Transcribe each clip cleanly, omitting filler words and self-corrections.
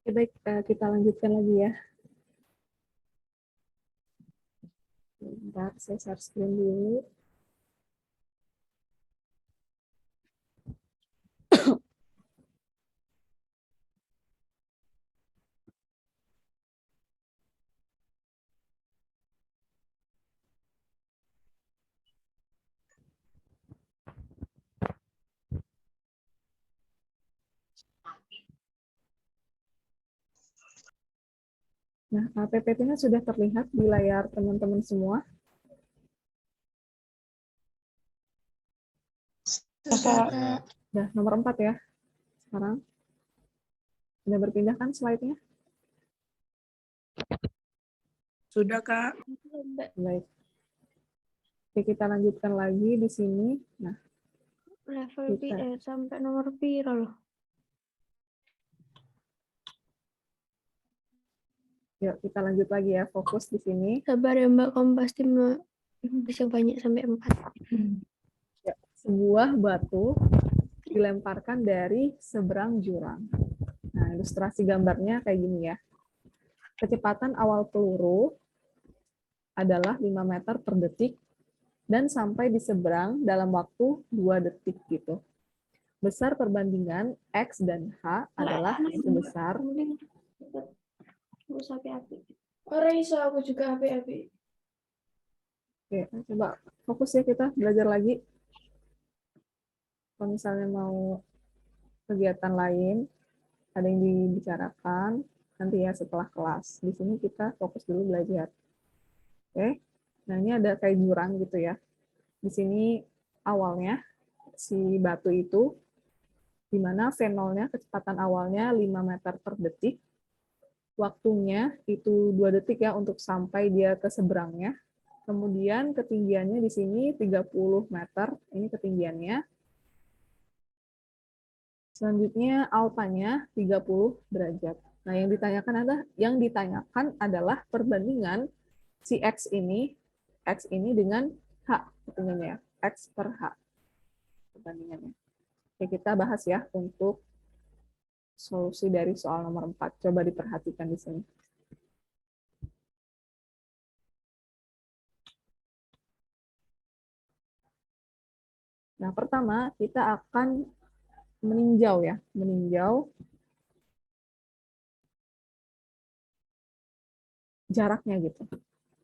Oke, baik, kita lanjutkan lagi ya. Bentar, saya share screen dulu. Nah, PPT-nya sudah terlihat di layar teman-teman semua. Sudah nomor 4 ya. Sekarang sudah berpindah kan slide-nya? Sudah, Kak. Baik. Oke, kita lanjutkan lagi di sini. Nah, Level kita sampai nomor piro loh. yuk kita lanjut lagi ya, fokus di sini. Sabar ya Mbak, kamu pasti bisa banyak sampai 4. Ya, sebuah batu dilemparkan dari seberang jurang. Nah, ilustrasi gambarnya kayak gini ya. Kecepatan awal peluru adalah 5 meter per detik dan sampai di seberang dalam waktu 2 detik gitu. Besar perbandingan X dan H adalah sebesar Orang iso aku juga api-api. Oke, coba fokus ya, kita belajar lagi. Kalau misalnya mau kegiatan lain, ada yang dibicarakan, nanti ya setelah kelas. Di sini kita fokus dulu belajar. Oke, nah ini ada kayak jurang gitu ya. Di sini awalnya si batu itu, di mana V0-nya, kecepatan awalnya 5 meter per detik, waktunya itu 2 detik ya untuk sampai dia ke seberangnya. Kemudian ketinggiannya di sini 30 meter, ini ketinggiannya. Selanjutnya alfanya 30 derajat. Nah, yang ditanyakan adalah perbandingan si X ini dengan H, ketinggiannya ya, X per H perbandingannya. Oke, kita bahas ya untuk solusi dari soal nomor 4. Coba diperhatikan di sini. Nah, pertama kita akan meninjau ya, meninjau jaraknya gitu.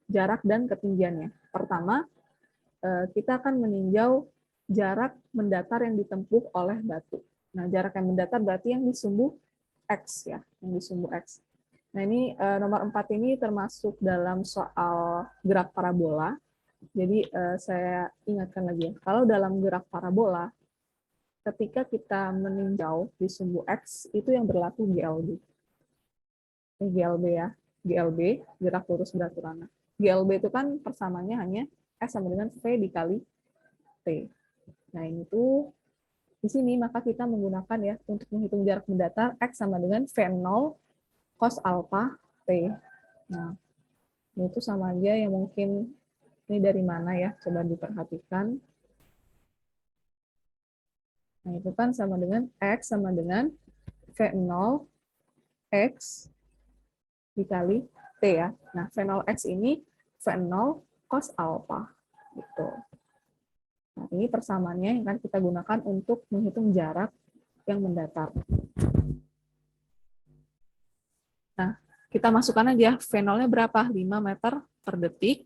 Jarak dan ketinggiannya. Pertama, kita akan meninjau jarak mendatar yang ditempuh oleh batu. Nah, jarak yang mendatar berarti yang di sumbu X ya, yang di sumbu X. Nah, ini nomor 4 ini termasuk dalam soal gerak parabola. Jadi saya ingatkan lagi ya, kalau dalam gerak parabola, ketika kita meninjau di sumbu X, itu yang berlaku GLB. Ini GLB ya, GLB, gerak lurus beraturana. GLB itu kan persamanya hanya S sama dengan V dikali T. Nah, ini tuh di sini maka kita menggunakan ya untuk menghitung jarak mendatar X sama dengan V0 cos alpha T. Nah, itu sama aja yang mungkin ini dari mana ya, coba diperhatikan. Nah, itu kan sama dengan X sama dengan V0 X dikali T ya. Nah, V0 X ini V0 cos alpha. Gitu. Nah, ini persamaannya yang akan kita gunakan untuk menghitung jarak yang mendatar. Nah, kita masukkan aja V0-nya berapa? 5 meter per detik.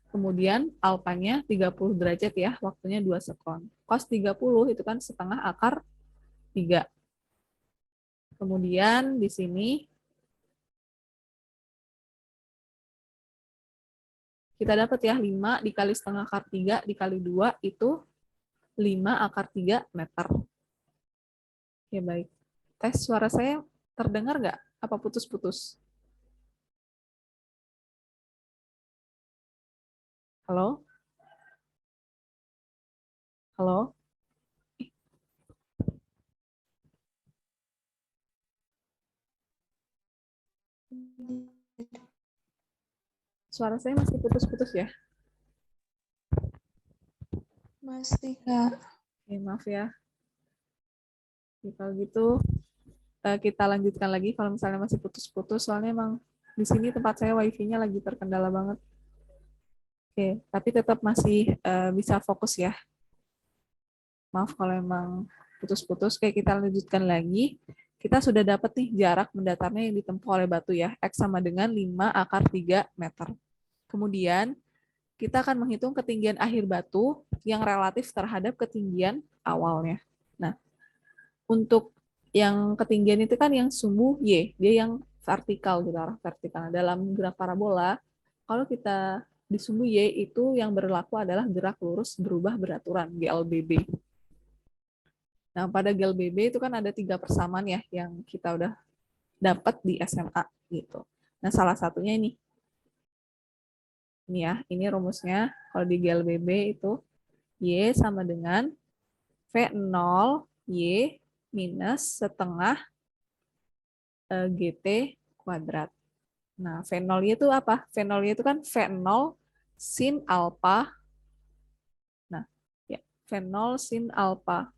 Kemudian alfanya 30 derajat ya, waktunya 2 sekon. Cos 30 itu kan setengah akar 3. Kemudian di sini kita dapat ya 5 dikali setengah akar 3 dikali 2 itu 5 akar 3 meter. Ya baik. Tes suara saya terdengar nggak? Apa putus-putus? Halo? Halo? Suara saya masih putus-putus ya? Masih, Kak. Oke, maaf ya. Jadi, kalau gitu kita lanjutkan lagi kalau misalnya masih putus-putus, soalnya emang di sini tempat saya wifi-nya lagi terkendala banget. Oke, tapi tetap masih bisa fokus ya. Maaf kalau emang putus-putus. Oke, kita lanjutkan lagi. Kita sudah dapat nih jarak mendatarnya yang ditempuh oleh batu ya. X sama dengan 5 akar 3 meter. Kemudian kita akan menghitung ketinggian akhir batu yang relatif terhadap ketinggian awalnya. Nah, untuk yang ketinggian itu kan yang sumbu Y, dia yang vertikal gitu, arah vertikal. Dalam gerak parabola, kalau kita di sumbu Y itu yang berlaku adalah gerak lurus berubah beraturan, GLBB. Nah, pada GLBB itu kan ada 3 persamaan ya yang kita udah dapat di SMA gitu. Nah, salah satunya ini. Ini ya, ini rumusnya. Kalau di GLBB itu Y sama dengan V0 Y minus setengah GT kuadrat. Nah, V0 Y itu apa? V0 Y itu kan V0 sin alpha. Nah, ya, V0 sin alpha.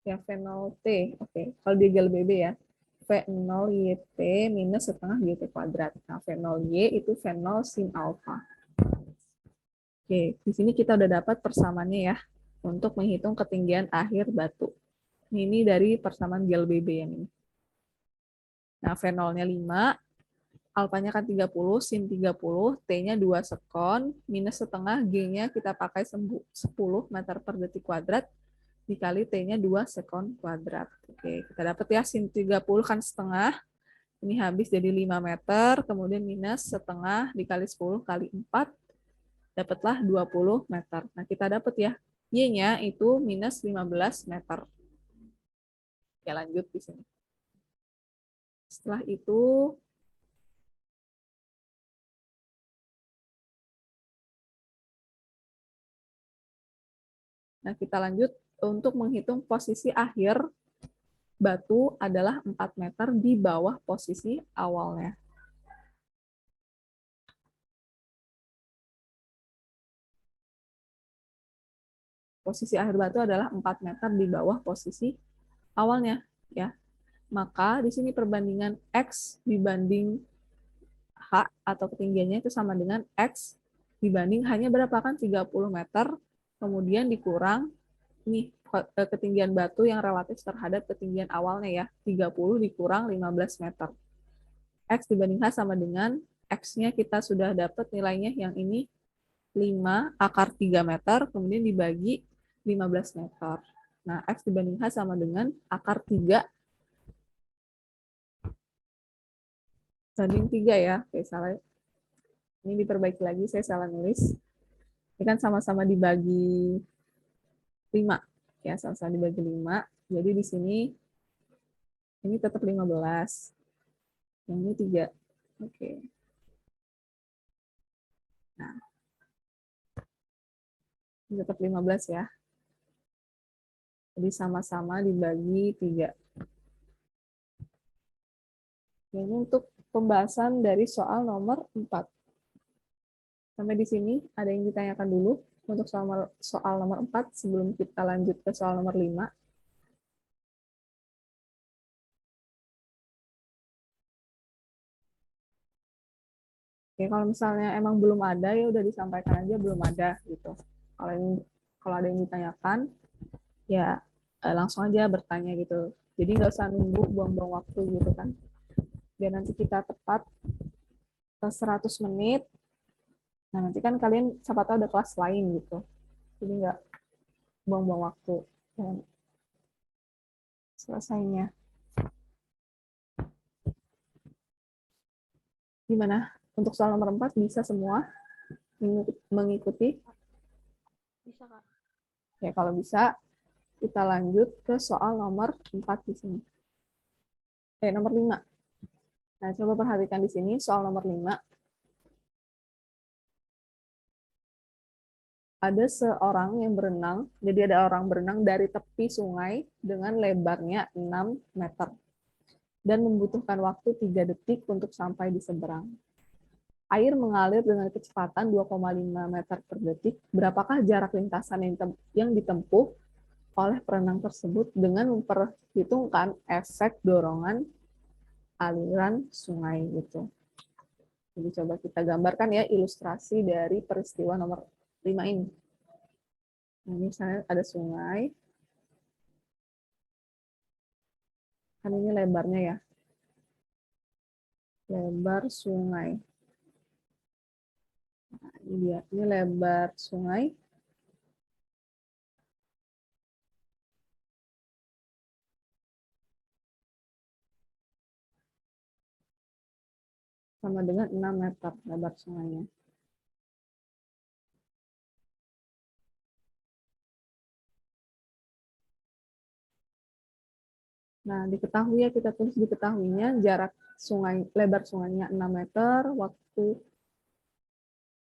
Ya, V0T. Oke, kalau di GLBB ya. V0 YT minus setengah GT kuadrat. Nah, V0 Y itu V0 sin alpha. Oke, di sini kita udah dapat persamaannya ya untuk menghitung ketinggian akhir batu. Ini dari persamaan GLBB yang ini. Nah, V0-nya 5, alfanya kan 30, sin 30, T-nya 2 sekon, minus setengah, G-nya kita pakai 10 meter per detik kuadrat, dikali T-nya 2 sekon kuadrat. Oke, kita dapat ya sin 30 kan setengah, ini habis jadi 5 meter, kemudian minus setengah dikali 10 kali 4, dapatlah 20 meter. Nah, kita dapat ya, Y-nya itu minus 15 meter. Ya, lanjut di sini. Setelah itu, nah kita lanjut untuk menghitung posisi akhir batu adalah 4 meter di bawah posisi awalnya. Posisi akhir batu adalah 4 meter di bawah posisi awalnya, ya. Maka di sini perbandingan X dibanding H atau ketinggiannya itu sama dengan X dibanding hanya berapa kan 30 meter, kemudian dikurang nih ketinggian batu yang relatif terhadap ketinggian awalnya ya, 30 dikurang 15 meter. X dibanding H sama dengan X-nya kita sudah dapat nilainya yang ini 5 akar 3 meter, kemudian dibagi 15 meter. Nah, X dibanding H sama dengan akar 3 banding 3 ya. Oke, salah. Ini diperbaiki lagi, saya salah nulis. Ini kan sama-sama dibagi 5. Ya, sama-sama dibagi 5. Jadi di sini ini tetap 15. Yang ini 3. Oke. Nah, ini tetap 15 ya. Jadi sama-sama dibagi 3. Ini untuk pembahasan dari soal nomor 4. Sampai di sini ada yang ditanyakan dulu untuk soal nomor 4 sebelum kita lanjut ke soal nomor 5. Oke, kalau misalnya emang belum ada ya udah disampaikan aja belum ada gitu. Kalau ada yang ditanyakan ya langsung aja bertanya gitu. Jadi nggak usah nunggu buang-buang waktu gitu kan. Biar nanti kita tepat ke 100 menit. Nah, nanti kan kalian siapa tahu ada kelas lain gitu. Jadi nggak buang-buang waktu. Dan selesainya. Gimana? Untuk soal nomor 4 bisa semua mengikuti? Bisa, Kak. Ya, kalau bisa kita lanjut ke soal nomor 4 di sini. Nomor 5. Nah, coba perhatikan di sini soal nomor 5. Ada seorang yang berenang, jadi ada orang berenang dari tepi sungai dengan lebarnya 6 meter dan membutuhkan waktu 3 detik untuk sampai di seberang. Air mengalir dengan kecepatan 2,5 meter per detik. Berapakah jarak lintasan yang ditempuh oleh perenang tersebut dengan memperhitungkan efek dorongan aliran sungai gitu. Jadi coba kita gambarkan ya ilustrasi dari peristiwa nomor 5 ini. Nah, ini misalnya ada sungai. Kan ini lebarnya ya. Lebar sungai. Nah, ini dia. Ini lebar sungai. Sama dengan 6 meter lebar sungainya. Nah, diketahui ya, kita tulis diketahuinya jarak sungai, lebar sungainya 6 meter, waktu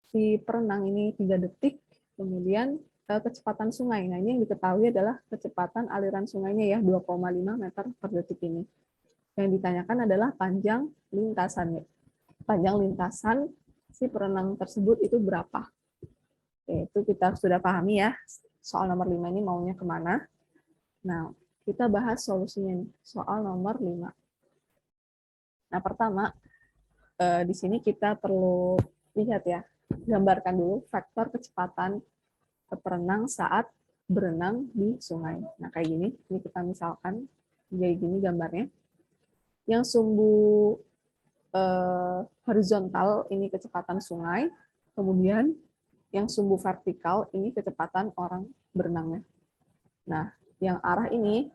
si perenang ini 3 detik, kemudian kecepatan sungai. Nah, ini yang diketahui adalah kecepatan aliran sungainya ya, 2,5 meter per detik ini. Yang ditanyakan adalah panjang lintasannya. Panjang lintasan si perenang tersebut itu berapa? Itu kita sudah pahami ya, soal nomor 5 ini maunya kemana. Nah, kita bahas solusinya nih, soal nomor 5. Nah, pertama, di sini kita perlu lihat ya, gambarkan dulu faktor kecepatan perenang saat berenang di sungai. Nah, kayak gini, ini kita misalkan, kayak gini gambarnya. Yang sumbu horizontal ini kecepatan sungai, kemudian yang sumbu vertikal ini kecepatan orang berenangnya. Nah, yang arah ini,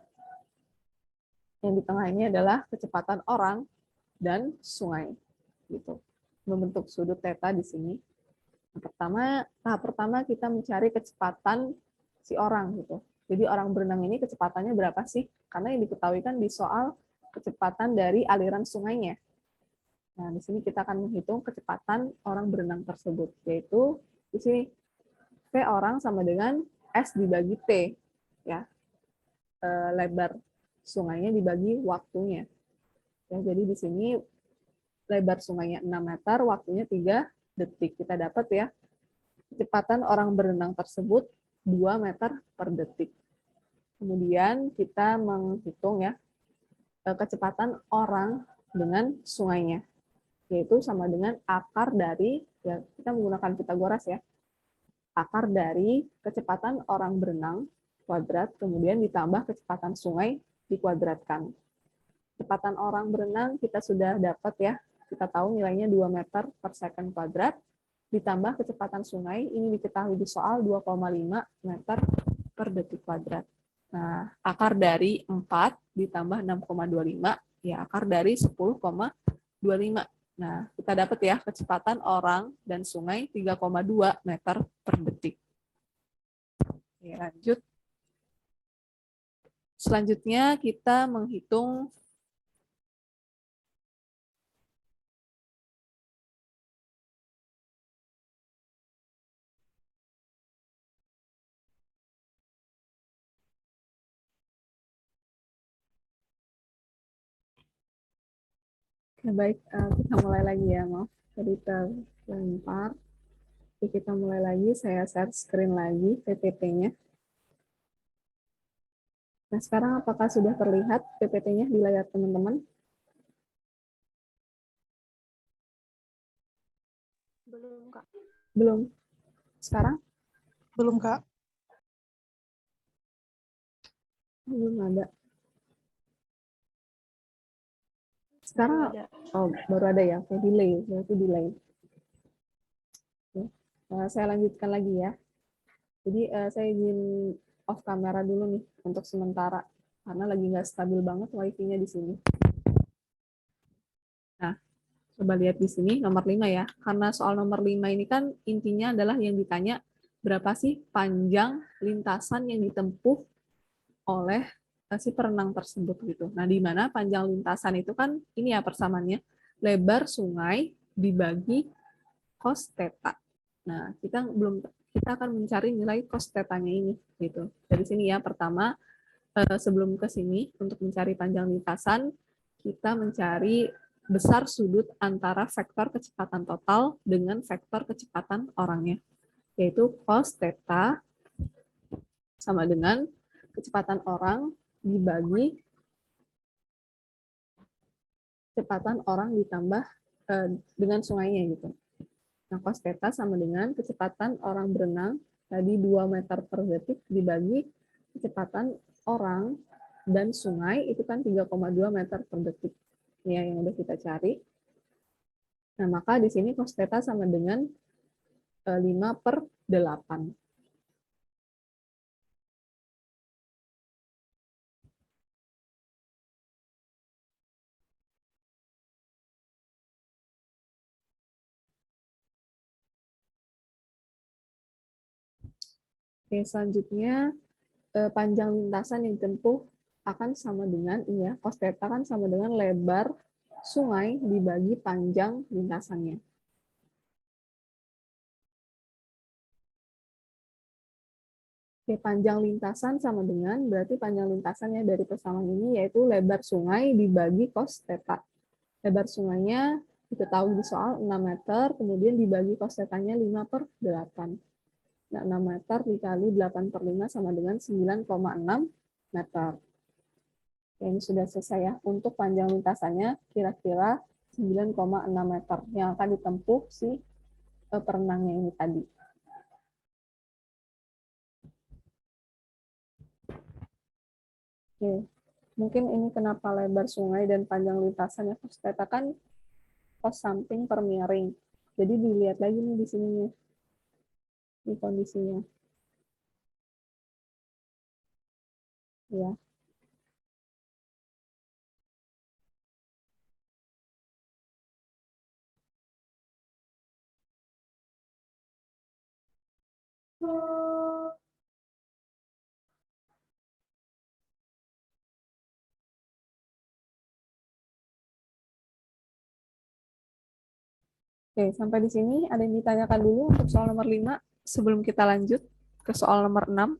yang di tengah ini adalah kecepatan orang dan sungai, gitu. Membentuk sudut theta di sini. Tahap pertama kita mencari kecepatan si orang, gitu. Jadi orang berenang ini kecepatannya berapa sih? Karena yang diketahui kan di soal kecepatan dari aliran sungainya. Nah, di sini kita akan menghitung kecepatan orang berenang tersebut, yaitu di sini V orang sama dengan S dibagi T, ya. Lebar sungainya dibagi waktunya. Ya, jadi di sini lebar sungainya 6 meter, waktunya 3 detik. Kita dapat ya, kecepatan orang berenang tersebut 2 meter per detik. Kemudian kita menghitung ya, kecepatan orang dengan sungainya, yaitu sama dengan akar dari, ya kita menggunakan Pythagoras ya, akar dari kecepatan orang berenang kuadrat, kemudian ditambah kecepatan sungai dikuadratkan. Kecepatan orang berenang kita sudah dapat ya, kita tahu nilainya 2 meter per second kuadrat, ditambah kecepatan sungai, ini diketahui di soal 2,5 meter per detik kuadrat. Nah, akar dari 4 ditambah 6,25, ya akar dari 10,25. Nah, kita dapat ya kecepatan orang dan sungai 3,2 meter per detik. Oke, lanjut. Selanjutnya kita menghitung baik, kita mulai lagi ya, maaf. Tadi terlempar. Oke, kita mulai lagi, saya share screen lagi PPT-nya. Nah, sekarang apakah sudah terlihat PPT-nya di layar teman-teman? Belum, Kak. Belum. Sekarang? Belum, Kak. Belum ada. Sekarang, Ada. oh, baru ada ya, oke, delay, berarti delay. Oke. Saya lanjutkan lagi ya. Jadi saya izin off kamera dulu nih untuk sementara, karena lagi nggak stabil banget wifi-nya di sini. Nah, coba lihat di sini nomor 5 ya. Karena soal nomor 5 ini kan intinya adalah yang ditanya berapa sih panjang lintasan yang ditempuh oleh si perenang tersebut gitu. Nah, di mana panjang lintasan itu kan ini ya persamaannya, lebar sungai dibagi cos theta. Nah, kita akan mencari nilai cos theta-nya ini gitu. Dari sini ya, pertama sebelum ke sini untuk mencari panjang lintasan, kita mencari besar sudut antara vektor kecepatan total dengan vektor kecepatan orangnya, yaitu cos theta sama dengan kecepatan orang dibagi kecepatan orang ditambah dengan sungainya gitu. Nah, cos theta sama dengan kecepatan orang berenang tadi 2 meter per detik dibagi kecepatan orang dan sungai itu kan 3,2 meter per detik. Ya, yang udah kita cari. Nah, maka di sini cos theta sama dengan 5/8. Oke, selanjutnya panjang lintasan yang ditempuh akan sama dengan ini ya, cos theta kan sama dengan lebar sungai dibagi panjang lintasannya. Oke, panjang lintasan sama dengan berarti panjang lintasannya dari persamaan ini yaitu lebar sungai dibagi cos theta. Lebar sungainya diketahui di soal 6 meter, kemudian dibagi cos theta-nya 5/8. Nah, 6 meter dikali 8/5 sama dengan 9,6 meter. Ya, ini sudah selesai ya. Untuk panjang lintasannya kira-kira 9,6 meter yang akan ditempuh si perenangnya ini tadi. Oke. Mungkin ini kenapa lebar sungai dan panjang lintasannya cos theta kan cos samping per miring. Jadi dilihat lagi nih di sininya. Di kondisinya. Ya. Oke, sampai di sini ada yang ditanyakan dulu untuk soal nomor 5 sebelum kita lanjut ke soal nomor 6.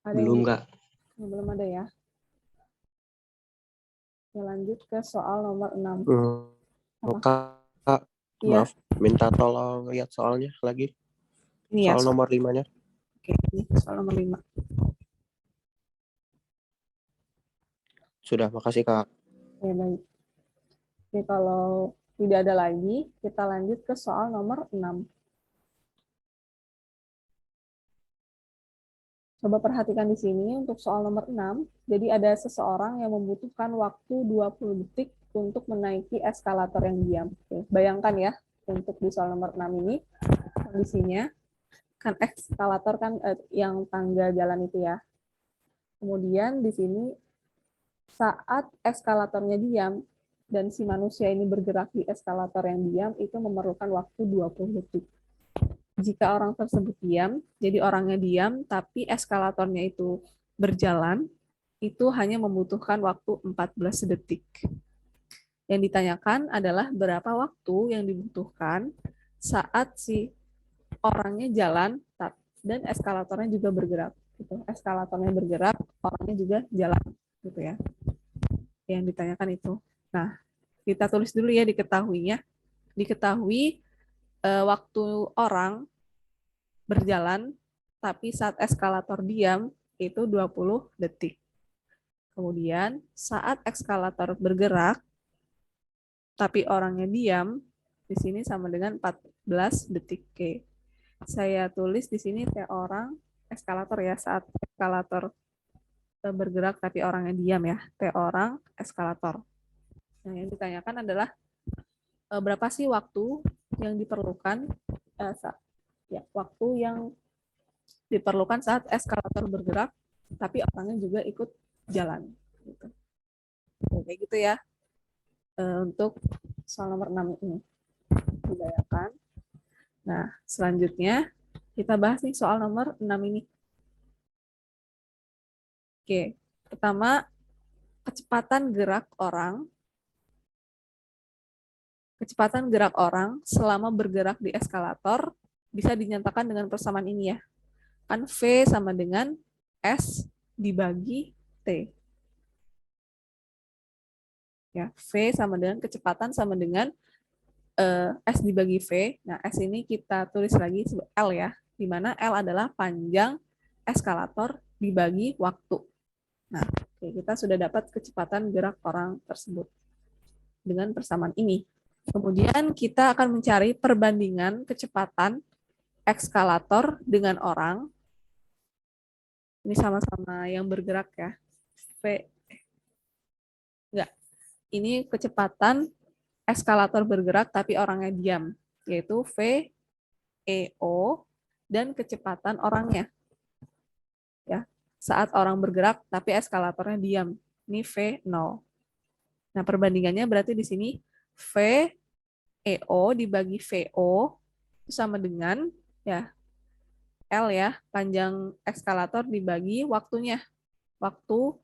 Ada Belum, yang Kak. belum ada ya. Kita lanjut ke soal nomor 6. Kak, Iya. maaf, minta tolong lihat soalnya lagi. Ini ya, Soal nomor 5-nya. Oke, ini soal nomor 5. Sudah, makasih, Kak. Oke, baik. Oke, kalau tidak ada lagi, kita lanjut ke soal nomor 6. Coba perhatikan di sini untuk soal nomor 6. Jadi ada seseorang yang membutuhkan waktu 20 detik untuk menaiki eskalator yang diam. Oke, bayangkan ya, untuk di soal nomor 6 ini, kondisinya, kan eskalator kan yang tangga jalan itu ya. Kemudian di sini, saat eskalatornya diam, dan si manusia ini bergerak di eskalator yang diam, itu memerlukan waktu 20 detik. Jika orang tersebut diam, jadi orangnya diam, tapi eskalatornya itu berjalan, itu hanya membutuhkan waktu 14 detik. Yang ditanyakan adalah berapa waktu yang dibutuhkan saat si orangnya jalan dan eskalatornya juga bergerak. Gitu. Eskalatornya bergerak, orangnya juga jalan, gitu ya. Yang ditanyakan itu. Nah, kita tulis dulu ya diketahuinya. Diketahui waktu orang berjalan, tapi saat eskalator diam, itu 20 detik. Kemudian, saat eskalator bergerak, tapi orangnya diam, di sini sama dengan 14 detik. Oke. Saya tulis di sini T orang eskalator ya, saat eskalator bergerak, tapi orangnya diam ya. T orang eskalator. Nah, yang ditanyakan adalah berapa sih waktu yang diperlukan waktu yang diperlukan saat eskalator bergerak, tapi orangnya juga ikut jalan. Gitu. Kayak gitu ya. Untuk soal nomor 6 ini. Dibayangkan. Nah, selanjutnya kita bahas nih soal nomor 6 ini. Oke, pertama, kecepatan gerak orang. Kecepatan gerak orang selama bergerak di eskalator bisa dinyatakan dengan persamaan ini ya. Kan V sama dengan S dibagi T. Ya, V sama dengan kecepatan sama dengan S dibagi V. Nah, S ini kita tulis lagi L ya, di mana L adalah panjang eskalator dibagi waktu. Nah, oke, kita sudah dapat kecepatan gerak orang tersebut dengan persamaan ini. Kemudian kita akan mencari perbandingan kecepatan eskalator dengan orang. Ini sama-sama yang bergerak ya. Enggak. Ini kecepatan eskalator bergerak tapi orangnya diam, yaitu VEO dan kecepatan orangnya. Ya, saat orang bergerak tapi eskalatornya diam. Ini V0. Nah, perbandingannya berarti di sini VEO dibagi VO itu sama dengan ya L ya, panjang eskalator dibagi waktunya. Waktu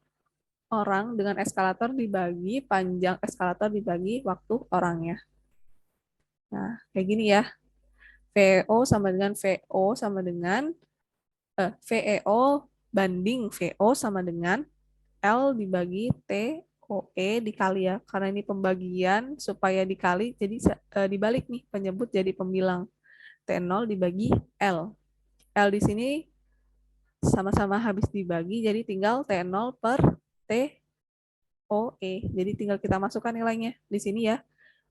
orang dengan eskalator dibagi panjang eskalator dibagi waktu orangnya. Nah, kayak gini ya. VO sama dengan VO sama dengan VEO banding VO sama dengan L dibagi TOE dikali ya. Karena ini pembagian supaya dikali jadi dibalik nih penyebut jadi pembilang. T0 dibagi L. L di sini sama-sama habis dibagi jadi tinggal T0 per TOE. Jadi tinggal kita masukkan nilainya di sini ya.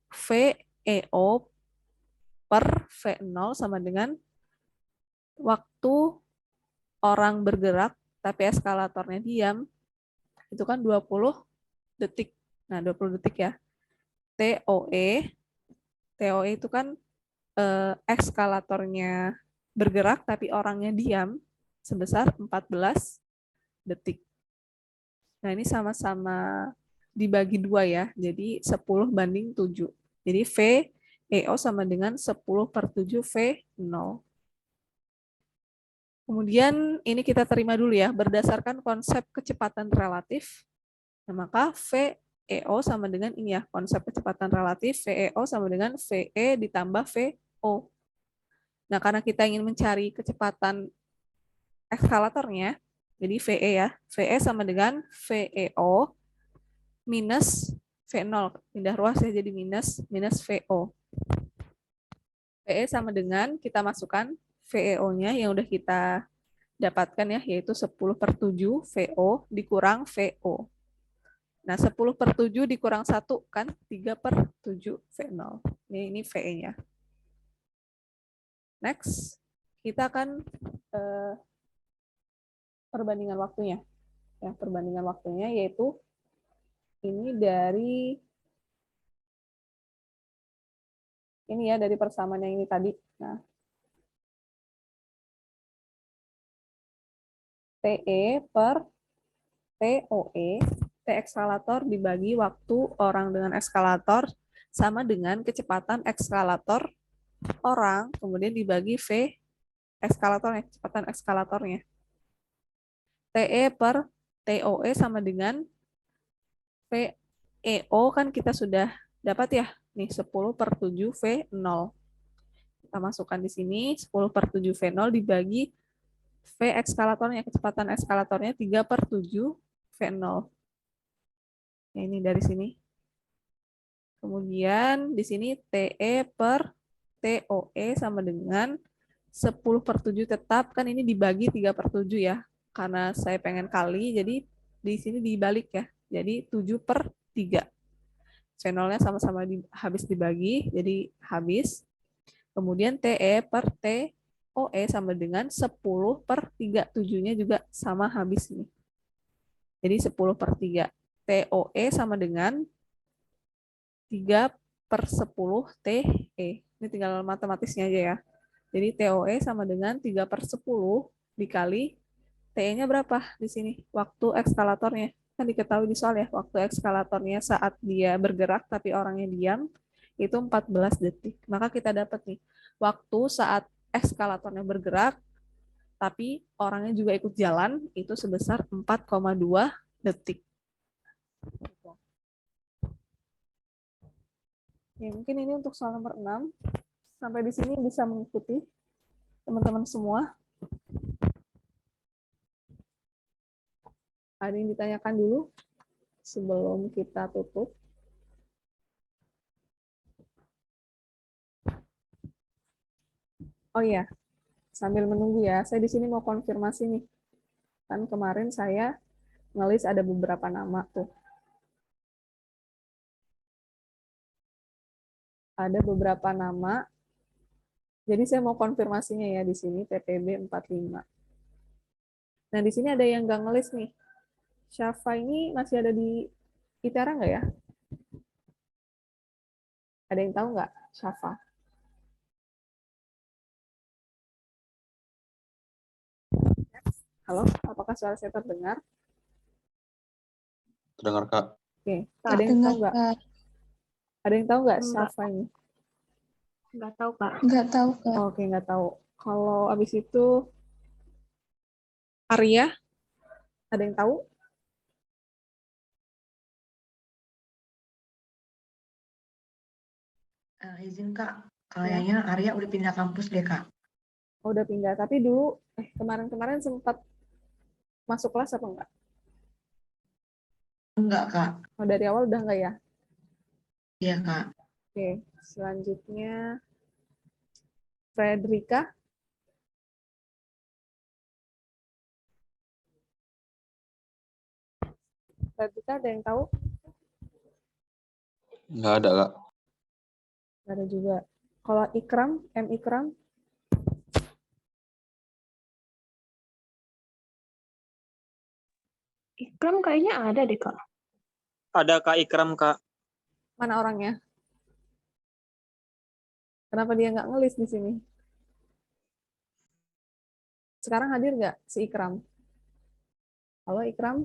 VEO per V0 sama dengan waktu orang bergerak tapi eskalatornya diam, itu kan 20 detik. Nah, 20 detik ya. TOE itu kan eskalatornya bergerak tapi orangnya diam sebesar 14 detik. Nah, ini sama-sama dibagi 2 ya. Jadi 10/7. Jadi VEO sama dengan 10/7 V0. Kemudian ini kita terima dulu ya, berdasarkan konsep kecepatan relatif, nah, maka VEO sama dengan ini ya, konsep kecepatan relatif, VEO sama dengan VE ditambah VO. Nah, karena kita ingin mencari kecepatan eskalatornya, jadi VE ya, VE sama dengan VEO minus V0, pindah ruas ya, jadi minus VO. VE sama dengan, kita masukkan VEO-nya yang udah kita dapatkan ya, yaitu 10/7 VO dikurang VO. Nah, 10/7 dikurang 1 kan 3/7 V0. Ini VE-nya. Next, kita akan perbandingan waktunya. Ya, perbandingan waktunya yaitu ini dari persamaan yang ini tadi. Nah, TE per TOE, T eskalator dibagi waktu orang dengan eskalator sama dengan kecepatan eskalator orang, kemudian dibagi V eskalatornya, kecepatan eskalatornya. TE per TOE sama dengan VEO kan kita sudah dapat ya, nih 10/7 V0. Kita masukkan di sini 10/7 V0 dibagi V eskalatornya, kecepatan eskalatornya 3/7 V0. Nah, ini dari sini. Kemudian di sini TE per TOE sama dengan 10/7 tetap, kan ini dibagi 3/7 ya. Karena saya pengen kali, jadi di sini dibalik ya. Jadi 7/3. V0-nya sama-sama habis dibagi, jadi habis. Kemudian TE per TOE sama dengan 10/3. 7-nya juga sama habis nih. Jadi 10/3. TOE sama dengan 3/10 TE. Ini tinggal matematisnya aja ya. Jadi TOE sama dengan 3/10 dikali TE-nya berapa di sini? Waktu eskalatornya. Kan diketahui di soal ya, waktu eskalatornya saat dia bergerak tapi orangnya diam itu 14 detik. Maka kita dapat nih, waktu saat eskalatornya bergerak tapi orangnya juga ikut jalan itu sebesar 4,2 detik. Ya, mungkin ini untuk soal nomor 6. Sampai di sini bisa mengikuti teman-teman semua. Ada yang ditanyakan dulu sebelum kita tutup? Oh iya, sambil menunggu ya, saya di sini mau konfirmasi nih. Kan kemarin saya ngelis ada beberapa nama tuh. Ada beberapa nama. Jadi saya mau konfirmasinya ya di sini TPB 45. Nah, di sini ada yang nggak ngelis nih. Syafa ini masih ada di ITERA nggak ya? Ada yang tahu nggak, Syafa? Halo, apakah suara saya terdengar? Terdengar, Kak. Oke, ada yang tahu nggak? Ada yang tahu nggak Enggak. Syafa ini? Enggak tahu, Kak. Nggak tahu, Kak. Oke, nggak tahu. Kalau abis itu Arya, ada yang tahu? Izin Kak, kayaknya Arya udah pindah kampus deh Kak. Oh, udah pindah. Tapi dulu, kemarin-kemarin sempat masuk kelas apa enggak? Enggak Kak, Oh, dari awal udah enggak ya? iya Kak. Oke, selanjutnya Fredrika. Fredrika ada yang tahu? Nggak ada, Kak. Nggak ada juga. Kalau Ikram, M Ikram, Ikram kayaknya ada deh, Kak. Ada Kak Ikram, Kak. mana orangnya? Kenapa dia nggak ngelis di sini? Sekarang hadir nggak si Ikram? Halo Ikram?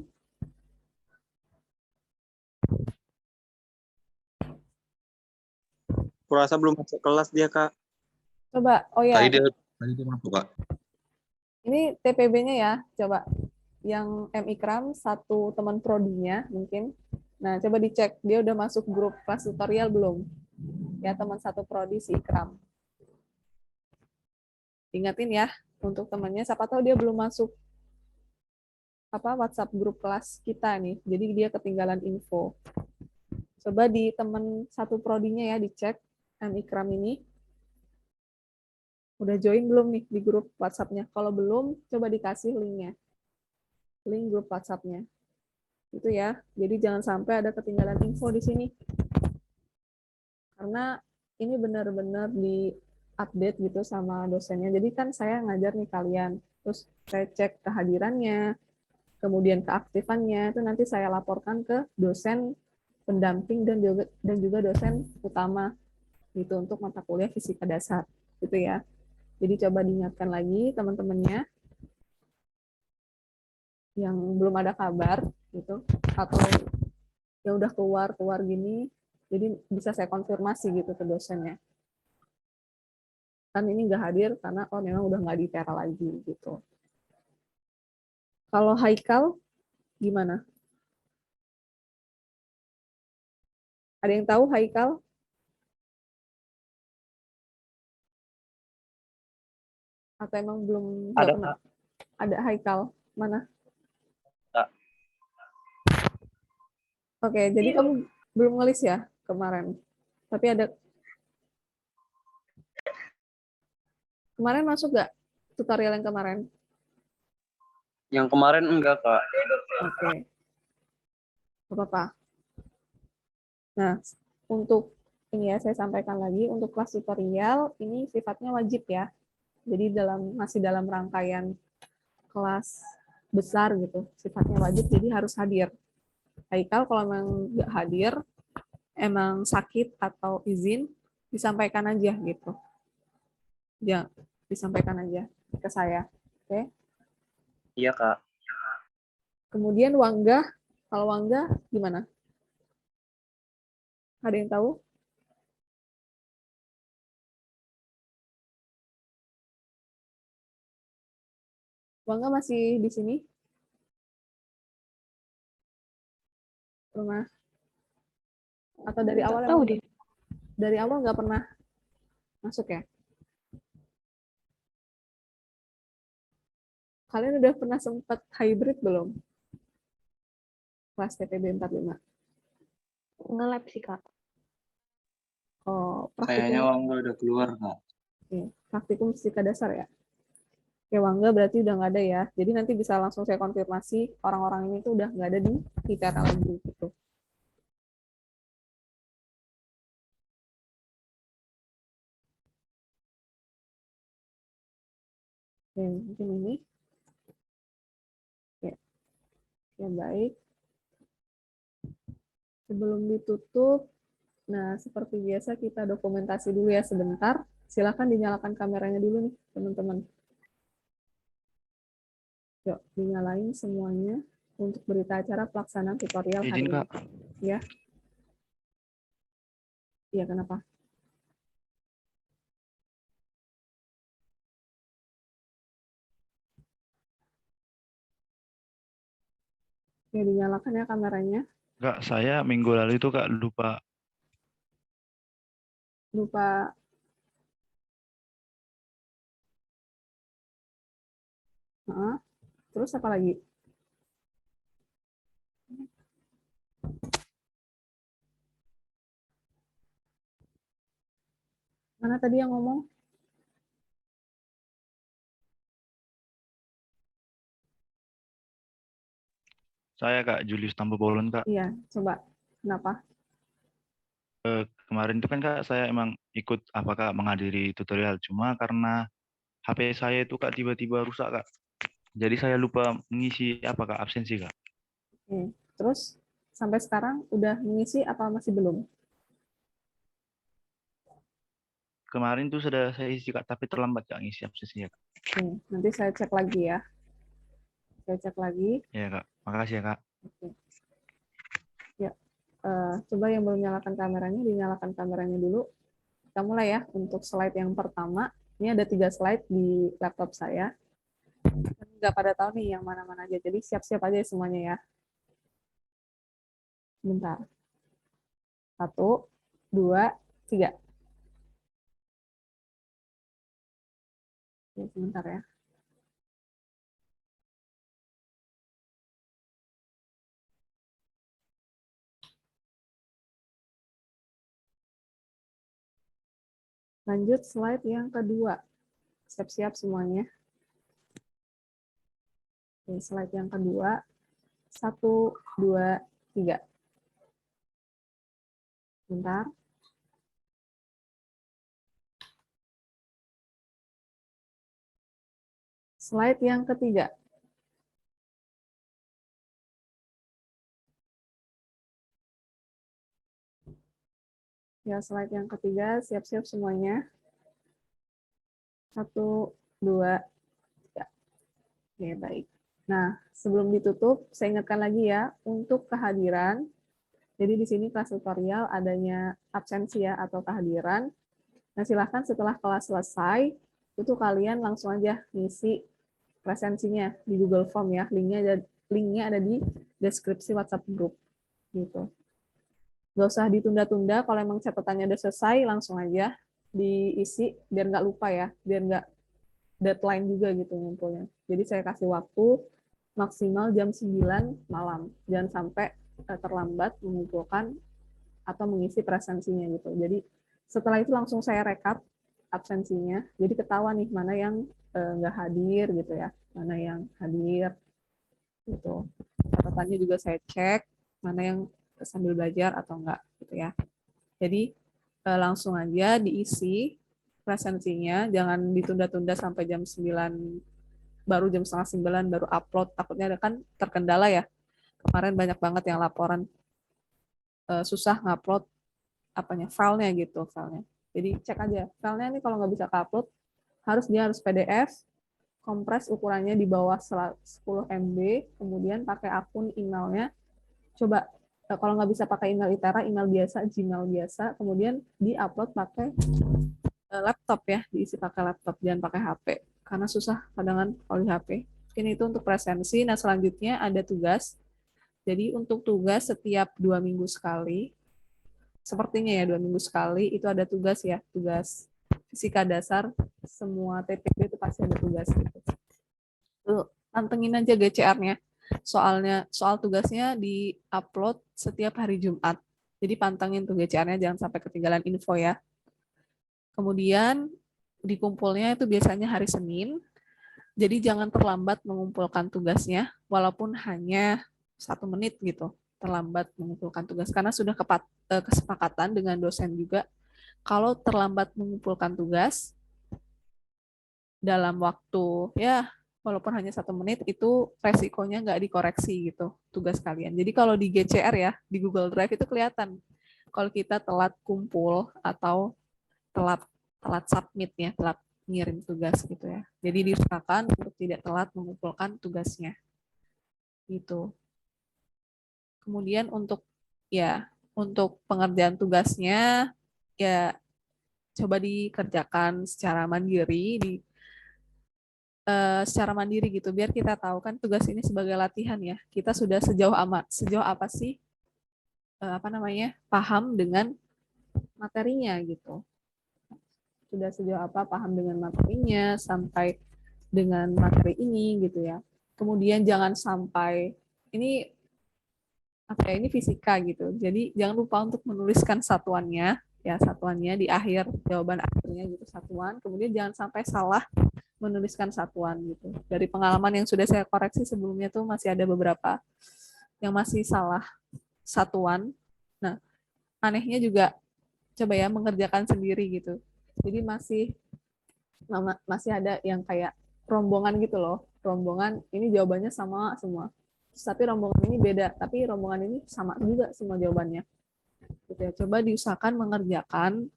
Kurasa belum masuk kelas dia, Kak. Coba, oh ya, Tadi dia masuk, Kak. ini TPB-nya ya, coba. Yang M Ikram, satu teman prodinya mungkin. Nah, coba dicek, dia udah masuk grup kelas tutorial belum? Ya, teman satu prodi si Ikram. Ingatin ya, untuk temannya, siapa tahu dia belum masuk WhatsApp grup kelas kita nih, jadi dia ketinggalan info. Coba di teman satu prodinya ya, dicek M Ikram ini. Udah join belum nih di grup WhatsApp-nya? Kalau belum, coba dikasih linknya. Link grup WhatsApp-nya. Itu ya. Jadi jangan sampai ada ketinggalan info di sini. Karena ini benar-benar di-update gitu sama dosennya. Jadi kan saya ngajar nih kalian. Terus saya cek kehadirannya, kemudian keaktifannya, itu nanti saya laporkan ke dosen pendamping dan juga dosen utama gitu untuk mata kuliah fisika dasar. Gitu ya. Jadi coba diingatkan lagi teman-temannya yang belum ada kabar gitu atau yang udah keluar gini, jadi bisa saya konfirmasi gitu ke dosennya. Kan ini nggak hadir karena memang udah nggak di Tera lagi gitu. Kalau Haikal gimana? Ada yang tahu Haikal? Atau emang belum nggak Ada, pernah? Kak. Ada Haikal mana? Kak. Oke, jadi kamu belum ngelis ya kemarin. Tapi ada kemarin masuk nggak tutorial yang kemarin? Yang kemarin enggak, Kak. Oke, nggak apa-apa. Nah, untuk ini ya saya sampaikan lagi untuk kelas tutorial ini sifatnya wajib ya. Jadi masih dalam rangkaian kelas besar gitu, sifatnya wajib jadi harus hadir. Haikal kalau memang nggak hadir, emang sakit atau izin, disampaikan aja gitu. Ya, disampaikan aja ke saya. Oke. Iya, Kak. Kemudian Wangga, kalau Wangga gimana? Ada yang tahu? Wangga masih di sini? Rumah? Atau dari awal Tahu deh. dari awal nggak pernah masuk ya? Kalian udah pernah sempat hybrid belum? Kelas TPB 45. Nge-lab sih, Kak. Oh, Kayaknya praktikum. Wangga udah keluar, Kak. Oke, praktikum fisika dasar ya. Oke, Wangga berarti udah nggak ada ya. Jadi nanti bisa langsung saya konfirmasi orang-orang ini tuh udah nggak ada di ITERA lagi gitu. Oke, mungkin ini. Ya, ya baik. Sebelum ditutup, nah seperti biasa kita dokumentasi dulu ya sebentar. Silakan dinyalakan kameranya dulu nih, teman-teman. Yuk, dinyalain semuanya untuk berita acara pelaksanaan tutorial hari Izin, ini. Kak. Ya. Iya, kenapa? Oke, dinyalakan ya kameranya. Kak, saya minggu lalu itu Kak lupa. Lupa. Heeh. Terus apa lagi? Mana tadi yang ngomong? Saya Kak Julius Tambo Bolon Kak. Iya, coba. Kenapa? Kemarin itu kan Kak saya emang ikut Kak menghadiri tutorial. Cuma karena HP saya itu Kak tiba-tiba rusak Kak. Jadi saya lupa mengisi Kak absensi Kak. Oke. Terus sampai sekarang udah mengisi apa masih belum? Kemarin tuh sudah saya isi Kak, tapi terlambat Kak ngisi absensinya Kak. Oke, nanti saya cek lagi ya. Saya cek lagi. Ya Kak, makasih ya Kak. Oke. Ya, coba yang belum nyalakan kameranya, dinyalakan kameranya dulu. Kita mulai ya untuk slide yang pertama. Ini ada 3 slide di laptop saya. Nggak pada tahu nih yang mana-mana aja. Jadi siap-siap aja semuanya ya. Bentar. 1, 2, 3. Oke, sebentar ya. Lanjut slide yang kedua. Siap-siap semuanya. Oke, slide yang kedua. 1, 2, 3. Bentar. Slide yang ketiga. Ya, slide yang ketiga. Siap-siap semuanya. 1, 2, 3. Oke, baik. Nah, sebelum ditutup, saya ingatkan lagi ya, untuk kehadiran. Jadi di sini kelas tutorial adanya absensi ya, atau kehadiran. Nah, silahkan setelah kelas selesai, itu kalian langsung aja ngisi presensinya di Google Form ya. Linknya ada di deskripsi WhatsApp group. Gitu. Nggak usah ditunda-tunda, kalau emang catatannya udah selesai, langsung aja diisi, biar nggak lupa ya, biar nggak deadline juga gitu ngumpulnya. Jadi saya kasih waktu maksimal jam 9 malam. Jangan sampai terlambat mengumpulkan atau mengisi presensinya gitu. Jadi setelah itu langsung saya rekap absensinya. Jadi ketahuan nih mana yang nggak hadir gitu ya, mana yang hadir gitu. Catatannya juga saya cek mana yang sambil belajar atau enggak gitu ya. Jadi langsung aja diisi presensinya, jangan ditunda-tunda sampai jam 9, baru jam setengah 9 baru upload, takutnya ada kan terkendala ya. Kemarin banyak banget yang laporan susah ngupload filenya gitu, filenya. Jadi cek aja filenya nih, kalau nggak bisa upload harus PDF, kompres ukurannya di bawah 10 MB, kemudian pakai akun emailnya. Coba kalau nggak bisa pakai email ITERA, email biasa, Gmail biasa, kemudian di-upload pakai laptop ya, diisi pakai laptop, jangan pakai HP, karena susah kadang kalau di HP. Ini itu untuk presensi. Nah, selanjutnya ada tugas. Jadi untuk tugas setiap 2 minggu sekali, sepertinya ya 2 minggu sekali, itu ada tugas ya, tugas fisika dasar, semua TPB itu pasti ada tugas gitu. Tuh, pantengin aja GCR-nya. Soal tugasnya di-upload setiap hari Jumat. Jadi pantengin tuh GCR-nya, jangan sampai ketinggalan info ya. Kemudian dikumpulnya itu biasanya hari Senin. Jadi jangan terlambat mengumpulkan tugasnya, walaupun hanya 1 menit gitu, terlambat mengumpulkan tugas. Karena sudah kesepakatan dengan dosen juga, kalau terlambat mengumpulkan tugas dalam waktu, ya walaupun hanya 1 menit, itu resikonya nggak dikoreksi gitu, tugas kalian. Jadi kalau di GCR ya, di Google Drive itu kelihatan, kalau kita telat kumpul atau telat submit ya, telat ngirim tugas gitu ya. Jadi diusahakan untuk tidak telat mengumpulkan tugasnya. Gitu. Kemudian untuk pengerjaan tugasnya ya coba dikerjakan secara mandiri secara mandiri gitu, biar kita tahu kan tugas ini sebagai latihan ya. Kita sudah sejauh apa sih paham dengan materinya gitu. Sudah sejauh apa paham dengan materinya sampai dengan materi ini gitu ya. Kemudian jangan sampai ini fisika gitu. Jadi jangan lupa untuk menuliskan satuannya di akhir jawaban akhirnya gitu, satuan. Kemudian jangan sampai salah menuliskan satuan gitu. Dari pengalaman yang sudah saya koreksi sebelumnya tuh masih ada beberapa yang masih salah satuan. Nah, anehnya juga coba ya mengerjakan sendiri gitu. Jadi masih ada yang kayak rombongan gitu loh. Rombongan ini jawabannya sama semua. Tapi rombongan ini beda, tapi rombongan ini sama juga semua jawabannya. Gitu ya. Coba diusahakan mengerjakan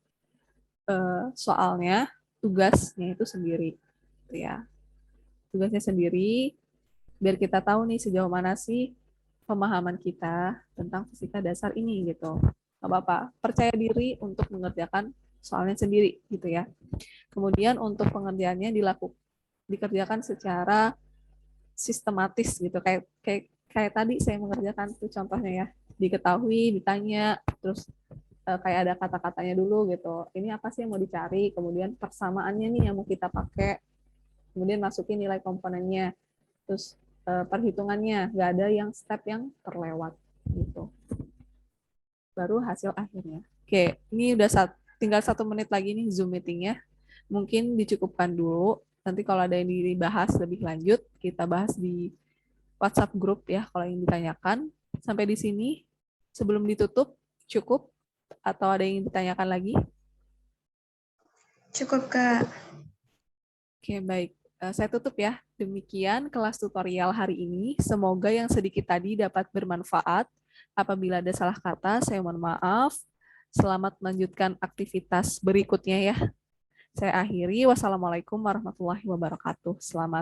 soalnya, tugasnya itu sendiri. Gitu ya. Tugasnya sendiri, biar kita tahu nih sejauh mana sih pemahaman kita tentang fisika dasar ini gitu. Nggak apa-apa, percaya diri untuk mengerjakan soalnya sendiri gitu ya. Kemudian untuk pengerjaannya dikerjakan secara sistematis gitu, kayak tadi saya mengerjakan tuh contohnya ya, diketahui, ditanya, terus kayak ada kata-katanya dulu gitu. Ini apa sih yang mau dicari, kemudian persamaannya nih yang mau kita pakai, kemudian masukin nilai komponennya, terus perhitungannya, nggak ada yang step yang terlewat gitu. Baru hasil akhirnya. Oke, ini udah tinggal 1 menit lagi nih Zoom meetingnya. Mungkin dicukupkan dulu. Nanti kalau ada yang dibahas lebih lanjut, kita bahas di WhatsApp grup ya kalau yang ditanyakan. Sampai di sini, sebelum ditutup, cukup? Atau ada yang ditanyakan lagi? Cukup, Kak. Oke, baik. Saya tutup ya. Demikian kelas tutorial hari ini. Semoga yang sedikit tadi dapat bermanfaat. Apabila ada salah kata, saya mohon maaf. Selamat melanjutkan aktivitas berikutnya ya. Saya akhiri. Wassalamualaikum warahmatullahi wabarakatuh. Selamat